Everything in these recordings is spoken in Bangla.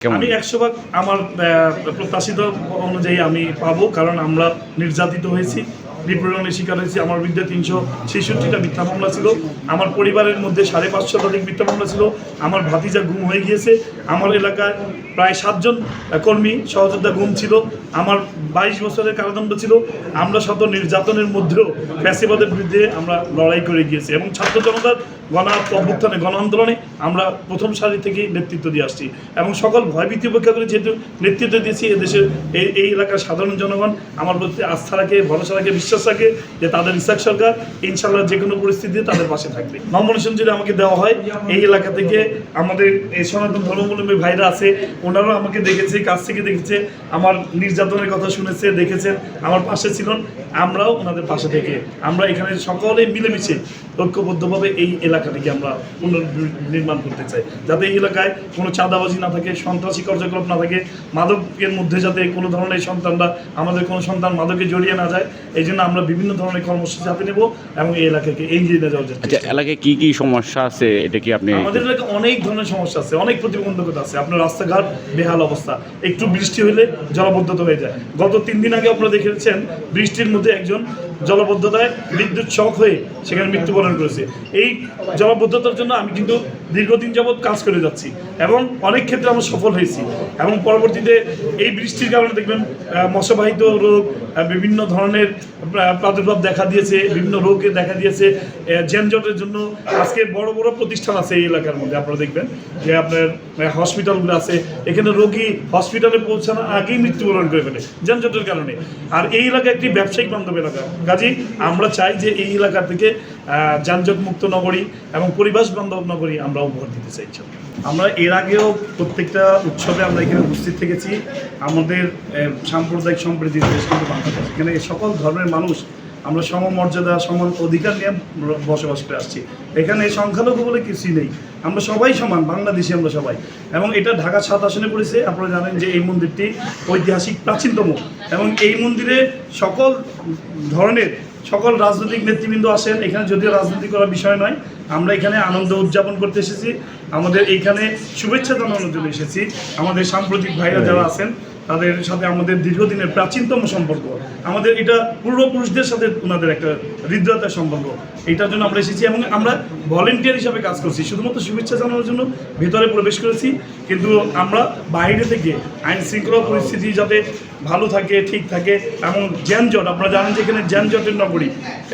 আমি 100% আমার প্রত্যাশিত অনুযায়ী আমি পাবো, কারণ আমরা নির্যাতিত হয়েছি, নিপীড়নের শিকার হয়েছি। আমার বিরুদ্ধে 366টা মিথ্যা মামলা ছিল। আমার পরিবারের মধ্যে 550 শতাধিক মিথ্যা মামলা ছিল। আমার ভাতিজা গুম হয়ে গিয়েছে। আমার এলাকায় প্রায় 7 জন কর্মী সহযোদ্ধা গুম ছিল। আমার 22 বছরের কারাদণ্ড ছিল। আমরা শত নির্যাতনের মধ্যেও ফ্যাসিবাদের বিরুদ্ধে আমরা লড়াই করে গিয়েছি এবং ছাত্র জনতার অভ্যুত্থানে গণ আন্দোলনে আমরা প্রথম সারি থেকেই নেতৃত্ব দিয়ে আসছি এবং সকল ভয়ভীতি উপেক্ষা করে যেহেতু নেতৃত্ব দিয়েছি, এদেশের এই এলাকার সাধারণ জনগণ আমার প্রতি আস্থা রাখে, ভরসা রাখে, বিশ্বাস রাখে যে তাদের ইসাক সরকার ইনশাল্লাহ যে কোনো পরিস্থিতিতে তাদের পাশে থাকবে। নমিনেশন যদি আমাকে দেওয়া হয়, এই এলাকা থেকে আমাদের এই সনাতন ধর্মাবলম্বী ভাইরা আছে, ওনারাও আমাকে দেখেছে, কাছ থেকে দেখেছে, আমার নির্যাতনের কথা শুনেছে, দেখেছেন, আমার পাশে ছিলেন। আমরাও ওনাদের পাশে থেকে আমরা এখানে সকলে মিলেমিশে ঐক্যবদ্ধভাবে এই এলাকাটিকে আমরা পুনর্নির্মাণ করতে চাই, যাতে এই এলাকায় কোনো চাঁদাবাজি না থাকে, সন্ত্রাসী কার্যকলাপ না থাকে, মাদকের মধ্যে যাতে কোনো ধরনের সন্তানরা, আমাদের কোনো সন্তান মাদকে জড়িয়ে না যায়। এই জন্য আমরা বিভিন্ন ধরনের কর্মসূচি হাতে নেব এবং এই এলাকাকে এগিয়ে নিয়ে যাওয়া যাচ্ছে। আচ্ছা, এলাকায় কি কি সমস্যা আছে এটা কি আপনি? আমাদের এলাকায় অনেক ধরনের সমস্যা আছে, অনেক প্রতিবন্ধকতা আছে। আপনার রাস্তাঘাট বেহাল অবস্থা, একটু বৃষ্টি হলে জলাবদ্ধতা হয়ে যায়। গত 3 দিন আগে আপনারা দেখেছেন বৃষ্টির মধ্যে একজন জলাবদ্ধতায় বিদ্যুৎ শক হয়ে সেখানে মৃত্যুবরণ করেছে। এই জলাবদ্ধতার জন্য আমি কিন্তু দীর্ঘদিন যাবৎ কাজ করে যাচ্ছি এবং অনেক ক্ষেত্রে আমরা সফল হয়েছি এবং পরবর্তীতে এই বৃষ্টির কারণে দেখবেন মশাবাহিত রোগ, বিভিন্ন ধরনের প্রাদুর্ভাব দেখা দিয়েছে, বিভিন্ন রোগে দেখা দিয়েছে। যানজটের জন্য আজকে বড় বড় প্রতিষ্ঠান আছে এই এলাকার মধ্যে, আপনারা দেখবেন যে আপনার হসপিটালগুলো আছে, এখানে রোগী হসপিটালে পৌঁছানোর আগেই মৃত্যুবরণ করে ফেলে যানজটের কারণে। আর এই এলাকা একটি ব্যবসায়িক বান্ধব এলাকা, কাজেই আমরা চাই যে এই এলাকা থেকে যানজট মুক্ত নগরী এবং পরিবেশ বান্ধব নগরী আমরা উপহার দিতে চাই। আমরা এর আগেও প্রত্যেকটা উৎসবে আমরা এখানে উপস্থিত থেকেছি। আমাদের সাম্প্রদায়িক সম্প্রীতির দেশ কিন্তু বাংলাদেশ, এখানে সকল ধর্মের মানুষ আমরা সমমর্যাদা, সমান অধিকার নিয়ে বসবাস করে আসছি। এখানে সংখ্যালঘু বলে কিছুই নেই, আমরা সবাই সমান, বাংলাদেশি আমরা সবাই। এবং এটা ঢাকা 7 আসনে পড়েছে। আপনারা জানেন যে এই মন্দিরটি ঐতিহাসিক প্রাচীনতম এবং এই মন্দিরে সকল ধরনের সকল রাজনৈতিক নেতৃবৃন্দ আসেন। এখানে যদিও রাজনীতি করার বিষয় নয়, আমরা এখানে আনন্দ উদযাপন করতে এসেছি, আমাদের এইখানে শুভেচ্ছা জানানোর জন্য এসেছি। আমাদের সাম্প্রতিক ভাইরা যারা আছেন তাদের সাথে আমাদের দীর্ঘদিনের প্রাচীনতম সম্পর্ক, আমাদের এটা পূর্বপুরুষদের সাথে ওনাদের একটা হৃদয়তার সম্পর্ক, এইটার জন্য আমরা এসেছি এবং আমরা ভলেন্টিয়ার হিসাবে কাজ করছি। শুধুমাত্র শুভেচ্ছা জানানোর জন্য ভেতরে প্রবেশ করেছি, কিন্তু আমরা বাইরে থেকে আইন শৃঙ্খলা পরিস্থিতি যাতে ভালো থাকে, ঠিক থাকে এবং যানজট, আপনারা জানেন যে এখানে যানজটের নগরী,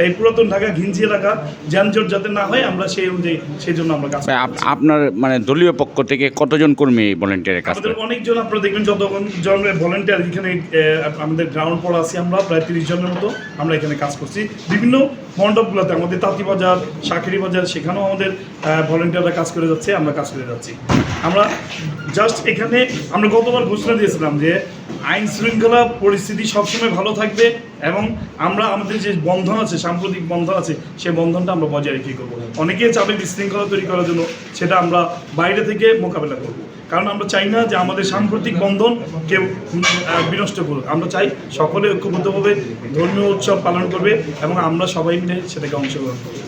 এই পুরাতন ঢাকা ঘিঞ্জি এলাকা, যানজট যাতে না হয় আমরা সেই অনুযায়ী সেই জন্য আমরা কাজ করছি। আপনার মানে দলীয় পক্ষ থেকে কতজন কর্মী ভলেন্টিয়ারের কাজ আমাদের করে? অনেকজন, আপনারা দেখবেন যতজন ভলেন্টিয়ার এখানে আমাদের গ্রাউন্ড ফ্লোর আছে, আমরা প্রায় 30 জনের মতো আমরা এখানে কাজ করছি। বিভিন্ন মণ্ডপগুলোতে আমাদের তাঁতিবাজার, শাঁখেরি বাজার, সেখানেও আমাদের ভলেন্টিয়াররা কাজ করে যাচ্ছে, আমরা কাজ করে যাচ্ছি। আমরা জাস্ট এখানে আমরা গতবার ঘোষণা দিয়েছিলাম যে আইন শৃঙ্খলা পরিস্থিতি সবসময় ভালো থাকবে এবং আমরা আমাদের যে বন্ধন আছে, সাম্প্রতিক বন্ধন আছে, সেই বন্ধনটা আমরা বজায় রেখে করবো। অনেকেই চাবে বিশৃঙ্খলা তৈরি করার জন্য, সেটা আমরা বাইরে থেকে মোকাবেলা করব, কারণ আমরা চাই না যে আমাদের সাম্প্রতিক বন্ধন কেউ বিনষ্ট করুক। আমরা চাই সকলে ঐক্যবদ্ধভাবে ধর্মীয় উৎসব পালন করবে এবং আমরা সবাই মিলে সেটাকে অংশগ্রহণ করব।